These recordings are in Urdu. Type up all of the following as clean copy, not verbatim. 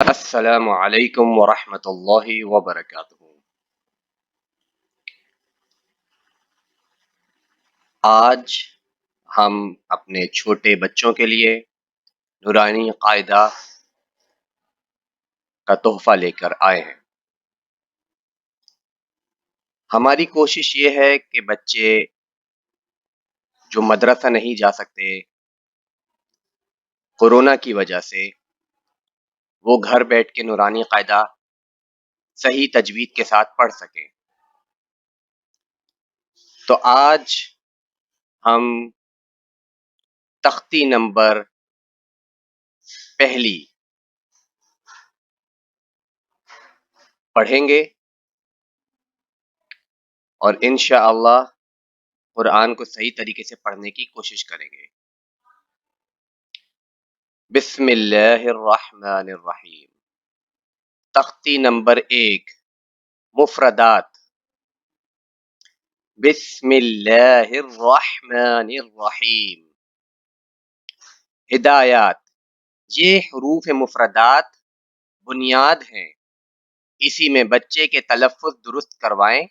السلام علیکم ورحمۃ اللہ وبرکاتہ۔ آج ہم اپنے چھوٹے بچوں کے لیے نورانی قاعدہ کا تحفہ لے کر آئے ہیں۔ ہماری کوشش یہ ہے کہ بچے جو مدرسہ نہیں جا سکتے کورونا کی وجہ سے، وہ گھر بیٹھ کے نورانی قاعدہ صحیح تجوید کے ساتھ پڑھ سکیں۔ تو آج ہم تختی نمبر پہلی پڑھیں گے اور انشاءاللہ قرآن کو صحیح طریقے سے پڑھنے کی کوشش کریں گے۔ بسم اللہ الرحمن الرحیم۔ تختی نمبر 1، مفردات۔ بسم اللہ الرحمن الرحیم۔ ہدایات۔ یہ حروف مفردات بنیاد ہیں، اسی میں بچے کے تلفظ درست کروائیں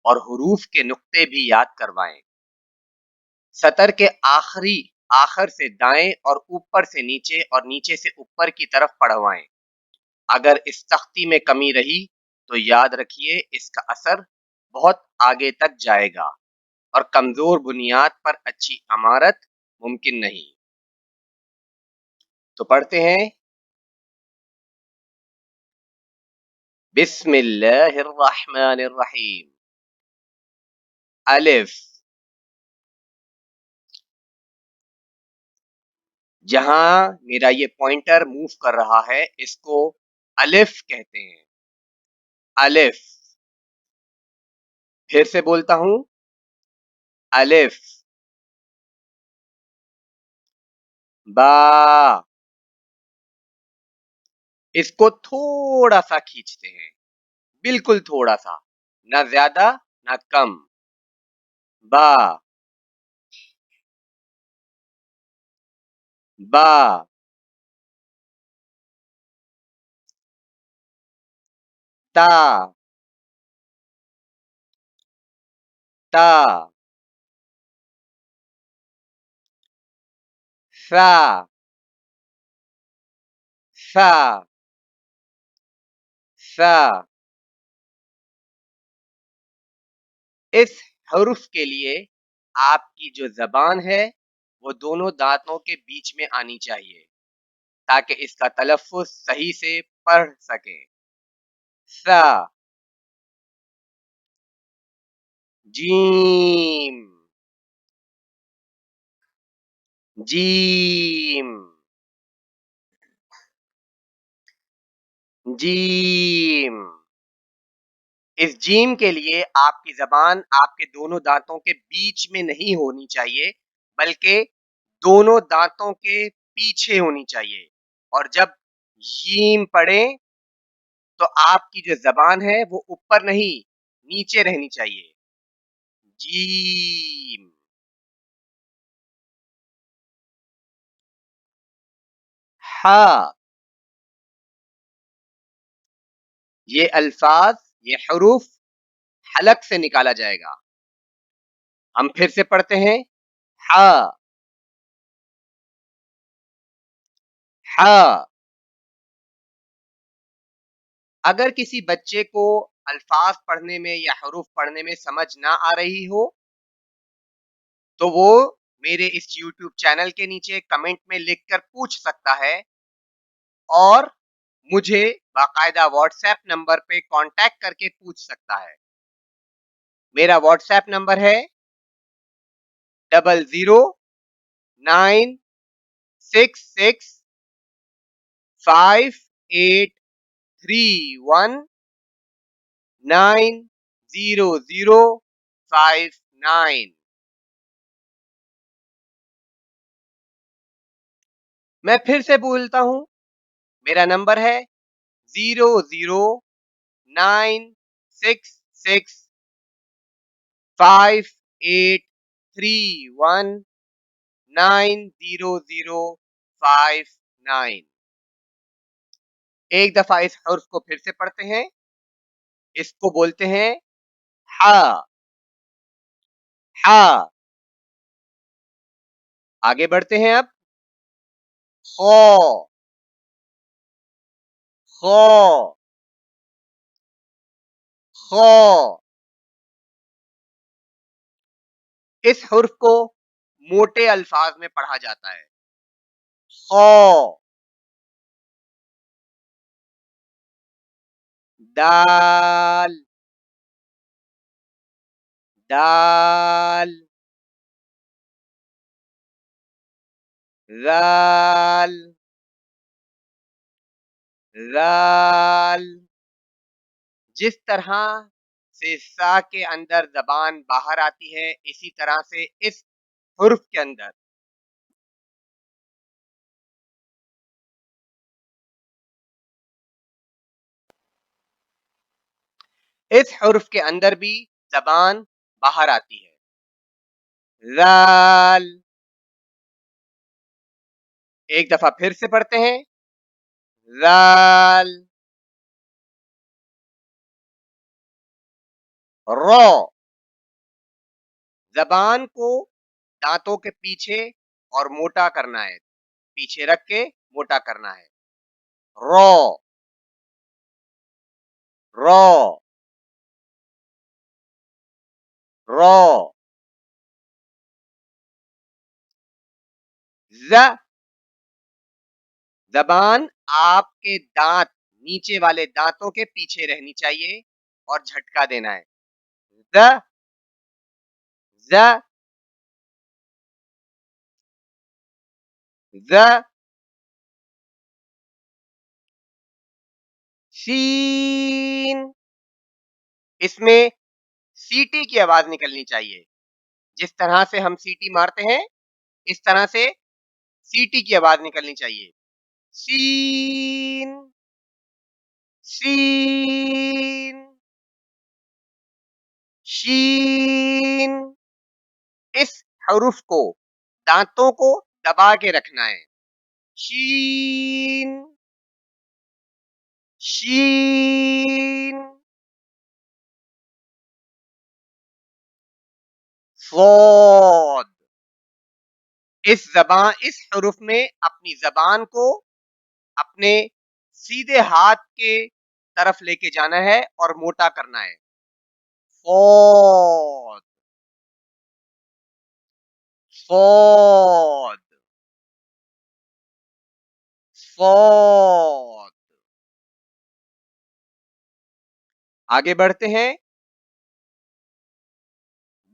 اور حروف کے نقطے بھی یاد کروائیں۔ سطر کے آخر سے دائیں اور اوپر سے نیچے اور نیچے سے اوپر کی طرف پڑھوائیں۔ اگر اس تختی میں کمی رہی تو یاد رکھیے اس کا اثر بہت آگے تک جائے گا اور کمزور بنیاد پر اچھی عمارت ممکن نہیں۔ تو پڑھتے ہیں، بسم اللہ الرحمن الرحیم۔ الف، جہاں میرا یہ پوائنٹر موو کر رہا ہے اس کو الف کہتے ہیں۔ الف، پھر سے بولتا ہوں، الف۔ با، اس کو تھوڑا سا کھینچتے ہیں، بالکل تھوڑا سا، نہ زیادہ نہ کم۔ با، با۔ تا، تا۔ سا، سا، سا۔ اس حرف کے لیے آپ کی جو زبان ہے وہ دونوں دانتوں کے بیچ میں آنی چاہیے تاکہ اس کا تلفظ صحیح سے پڑھ سکیں۔ سا، جیم، جیم، جیم۔ اس جیم کے لیے آپ کی زبان آپ کے دونوں دانتوں کے بیچ میں نہیں ہونی چاہیے بلکہ دونوں دانتوں کے پیچھے ہونی چاہیے، اور جب جیم پڑھیں تو آپ کی جو زبان ہے وہ اوپر نہیں نیچے رہنی چاہیے۔ جیم۔ ہا، یہ الفاظ، یہ حروف حلق سے نکالا جائے گا۔ ہم پھر سے پڑھتے ہیں، ہا، ہا۔ اگر کسی بچے کو الفاظ پڑھنے میں یا حروف پڑھنے میں سمجھ نہ آ رہی ہو تو وہ میرے اس یوٹیوب چینل کے نیچے کمنٹ میں لکھ کر پوچھ سکتا ہے اور مجھے باقاعدہ واٹس ایپ نمبر پہ کانٹیکٹ کر کے پوچھ سکتا ہے۔ میرا واٹس ایپ نمبر ہے 00966831900059۔ میں پھر سے بولتا ہوں، میرا نمبر ہے 00966831900059۔ ایک دفعہ اس حرف کو پھر سے پڑھتے ہیں. اس کو بولتے ہیں ہا. ہا. آگے بڑھتے ہیں اب. خو. خو. خو. اس حرف کو موٹے الفاظ میں پڑھا جاتا ہے. خو. دال. دال. ذال. ذال. جس طرح سے سا کے اندر زبان باہر آتی ہے اسی طرح سے اس حرف کے اندر بھی زبان باہر آتی ہے. ذال. ایک دفعہ پھر سے پڑھتے ہیں. ذال. رو. زبان کو دانتوں کے پیچھے اور موٹا کرنا ہے. پیچھے رکھ کے موٹا کرنا ہے. رو. رو. رو. ز. زبان آپ کے دانت نیچے والے دانتوں کے پیچھے رہنی چاہیے اور جھٹکا دینا ہے. ز. ز. ز. شین. اس میں سیٹی کی آواز نکلنی چاہیے. جس طرح سے ہم سیٹی مارتے ہیں اس طرح سے سیٹی کی آواز نکلنی چاہیے. شین. شین. شین. اس حرف کو دانتوں کو دبا کے رکھنا ہے. شین. شین. صاد. اس حرف میں اپنی زبان کو اپنے سیدھے ہاتھ کے طرف لے کے جانا ہے اور موٹا کرنا ہے. صاد. صاد. صاد. آگے بڑھتے ہیں.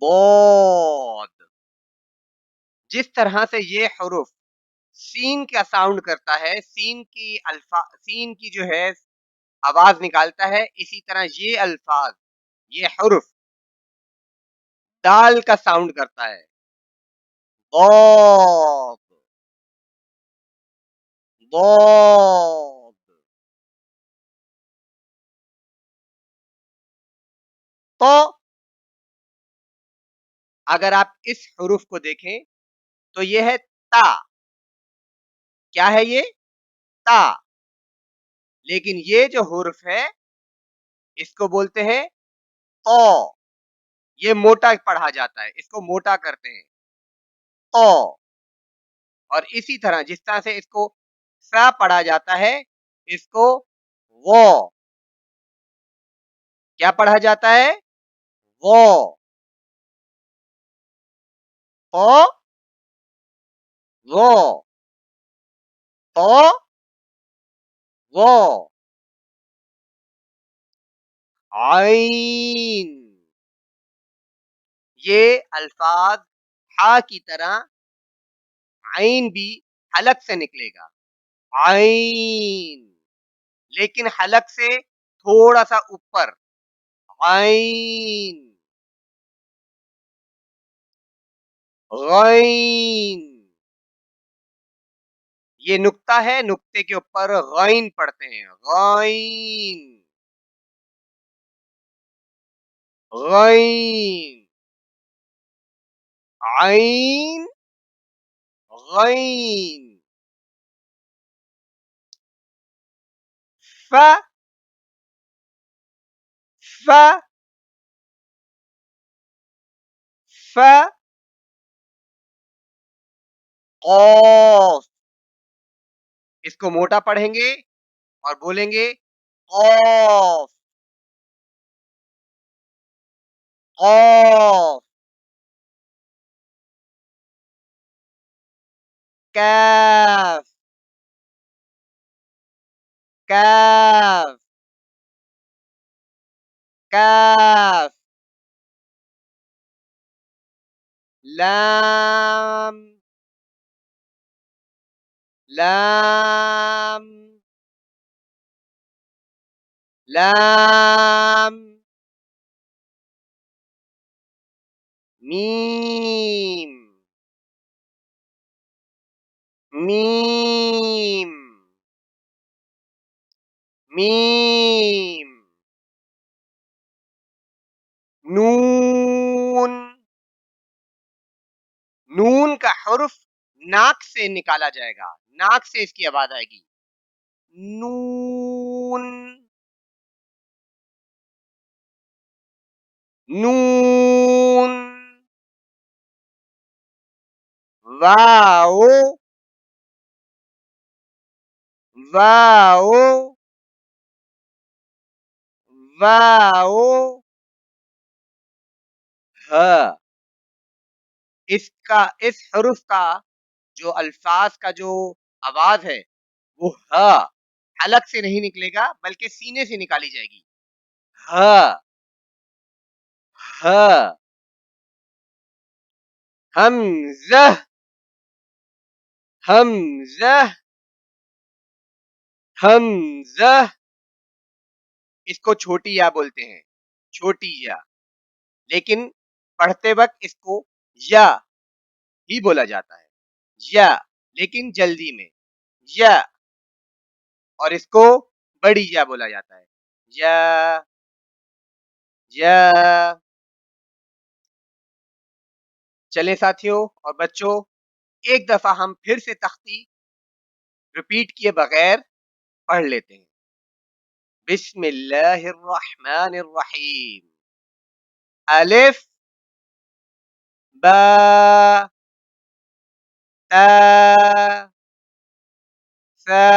ضاد. جس طرح سے یہ حرف سین کا ساؤنڈ کرتا ہے سین کی جو ہے آواز نکالتا ہے اسی طرح یہ حرف دال کا ساؤنڈ کرتا ہے. ضاد. ضاد. تو اگر آپ اس حرف کو دیکھیں تو یہ ہے تا. کیا ہے یہ؟ تا. لیکن یہ جو حرف ہے اس کو بولتے ہیں تو. یہ موٹا پڑھا جاتا ہے اس کو موٹا کرتے ہیں. تو. اور اسی طرح جس طرح سے اس کو سا پڑھا جاتا ہے اس کو وہ. کیا پڑھا جاتا ہے؟ وہ. تو. وہ. تو. وہ. عین. یہ الفاظ ہا کی طرح عین بھی حلق سے نکلے گا. عین. لیکن حلق سے تھوڑا سا اوپر. عین. غین. یہ نقطہ ہے نقطے کے اوپر غین پڑھتے ہیں. غین. غین. عین. غین. ف ف ف قاف. اس کو موٹا پڑھیں گے اور بولیں گے قاف قاف. کاف کاف کاف. لام لام لام. میم میم میم. نون نون کا حرف ناک سے نکالا جائے گا, ناک سے اس کی آواز آئے گی. نون نون. واو واو واو. ہاں. اس حرف کا جو الفاظ کا جو آواز ہے وہ ہاں حلق سے نہیں نکلے گا بلکہ سینے سے نکالی جائے گی. ہاں ہاں. حمزہ حمزہ حمزہ. اس کو چھوٹی یا بولتے ہیں, چھوٹی یا, لیکن پڑھتے وقت اس کو یا ہی بولا جاتا ہے, یا, لیکن جلدی میں یا. اور اس کو بڑی یا بولا جاتا ہے, یا یا. چلے ساتھیوں اور بچوں, ایک دفعہ ہم پھر سے تختی ریپیٹ کیے بغیر پڑھ لیتے ہیں. بسم اللہ الرحمن الرحیم. الف با تا ثا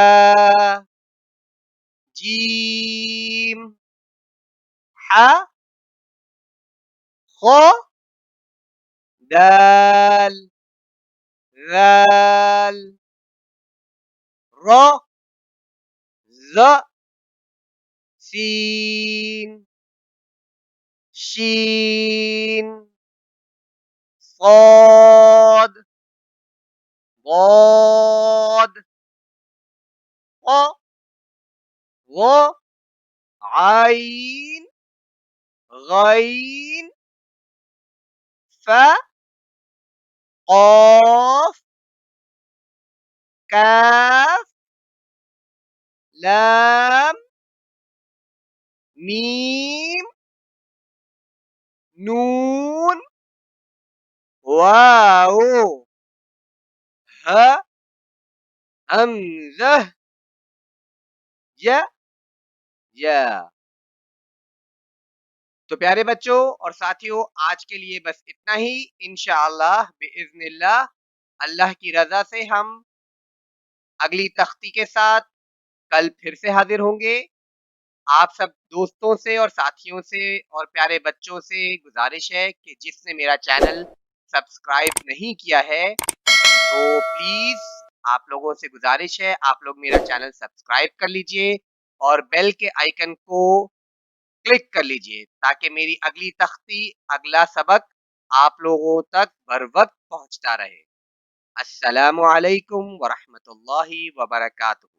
جیم ح خ دال ذال را ز سین شین صاد ضاد ق و عین غین ف قاف کاف لام میم نون واو ہ حمزہ یا. تو پیارے بچوں اور ساتھیوں, آج کے لیے بس اتنا ہی. انشاءاللہ باذن اللہ, اللہ کی رضا سے ہم اگلی تختی کے ساتھ کل پھر سے حاضر ہوں گے. آپ سب دوستوں سے اور ساتھیوں سے اور پیارے بچوں سے گزارش ہے کہ جس نے میرا چینل سبسکرائب نہیں کیا ہے تو پلیز آپ لوگوں سے گزارش ہے آپ لوگ میرا چینل سبسکرائب کر لیجئے اور بیل کے آئیکن کو کلک کر لیجئے تاکہ میری اگلی تختی, اگلا سبق آپ لوگوں تک بر وقت پہنچتا رہے. السلام علیکم ورحمۃ اللہ وبرکاتہ.